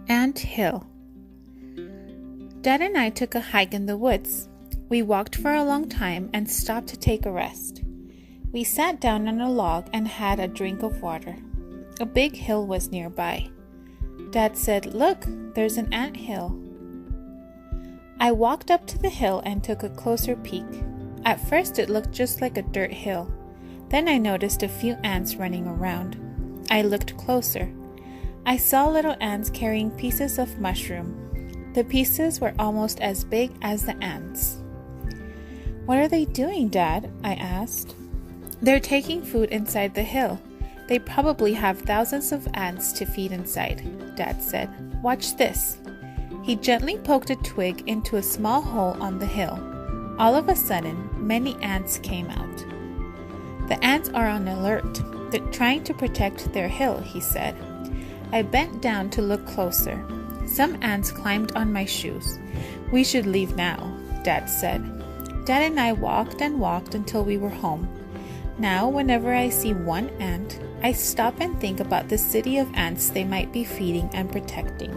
Ant Hill. Dad and I took a hike in the woods. We walked for a long time and stopped to take a rest. We sat down on a log and had a drink of water. A big hill was nearby. Dad said, "Look, there's an ant hill." I walked up to the hill and took a closer peek. At first it looked just like a dirt hill. Then I noticed a few ants running around. I looked closer. I saw little ants carrying pieces of mushroom. The pieces were almost as big as the ants. "What are they doing, Dad?" I asked. "They're taking food inside the hill. They probably have thousands of ants to feed inside," Dad said. "Watch this." He gently poked a twig into a small hole on the hill. All of a sudden, many ants came out. "The ants are on alert. They're trying to protect their hill," he said. I bent down to look closer. Some ants climbed on my shoes. "We should leave now," Dad said. Dad and I walked and walked until we were home. Now, whenever I see one ant, I stop and think about the city of ants they might be feeding and protecting.